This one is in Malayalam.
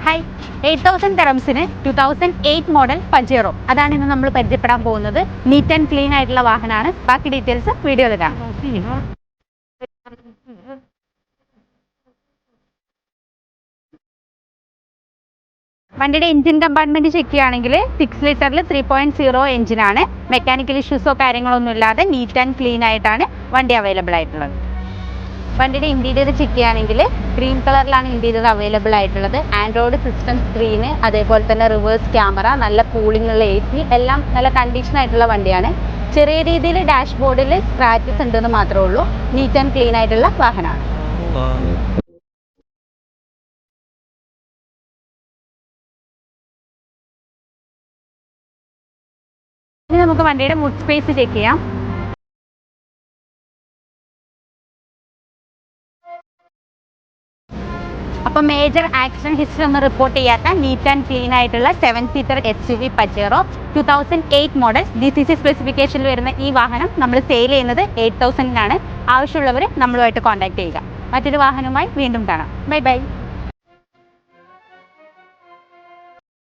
ഹായ് 8000 dirhamsന് 2008 മോഡൽ പജേറോ അതാണ് ഇന്ന് നമ്മൾ പരിചയപ്പെടാൻ പോകുന്നത്. നീറ്റ് ആൻഡ് ക്ലീൻ ആയിട്ടുള്ള വാഹനമാണ്. ബാക്കി ഡീറ്റെയിൽസ് വീഡിയോയിൽ കാണാം. വണ്ടിയുടെ എഞ്ചിൻ കമ്പാർട്ട്മെന്റ് ചെക്ക് ചെയ്യുകയാണെങ്കിൽ 6 ലിറ്ററിൽ 3.0 എഞ്ചിനാണ്. മെക്കാനിക്കൽ ഇഷ്യൂസോ കാര്യങ്ങളൊന്നും ഇല്ലാതെ നീറ്റ് ആൻഡ് ക്ലീൻ ആയിട്ടാണ് വണ്ടി അവൈലബിൾ ആയിട്ടുള്ളത്. വണ്ടിയുടെ ഇന്റീരിയർ ചെക്ക് ചെയ്യുകയാണെങ്കിൽ ഗ്രീൻ കളറിലാണ് ഇന്റീരിയർ അവൈലബിൾ ആയിട്ടുള്ളത്. ആൻഡ്രോയിഡ് സിസ്റ്റം സ്ക്രീന്, അതേപോലെ തന്നെ റിവേഴ്സ് ക്യാമറ, നല്ല കൂളിംഗ് ഉള്ള AC, എല്ലാം നല്ല കണ്ടീഷൻ ആയിട്ടുള്ള വണ്ടിയാണ്. ചെറിയ രീതിയിൽ ഡാഷ്ബോർഡിൽ സ്ക്രാച്ചസ് ഉണ്ടെന്ന് മാത്രമേ ഉള്ളൂ. നീറ്റ് ആൻഡ് ക്ലീൻ ആയിട്ടുള്ള വാഹനമാണ്. ഇനി നമുക്ക് വണ്ടിയുടെ മുഡ് സ്പേസ് ചെക്ക് ചെയ്യാം. അപ്പോൾ മേജർ ആക്സിഡന്റ് ഹിസ്റ്ററി ഒന്നും റിപ്പോർട്ട് ചെയ്യാത്ത നീറ്റ് ആൻഡ് ക്ലീൻ ആയിട്ടുള്ള 7 seater SUV Pajero 2008 model GCC സ്പെസിഫിക്കേഷനിൽ വരുന്ന ഈ വാഹനം നമ്മൾ സെയിൽ ചെയ്യുന്നത് 8000-നാണ്. ആവശ്യമുള്ളവർ നമ്മളുമായിട്ട് കോൺടാക്ട് ചെയ്യുക. മറ്റൊരു വാഹനവുമായി വീണ്ടും കാണാം. Bye bye.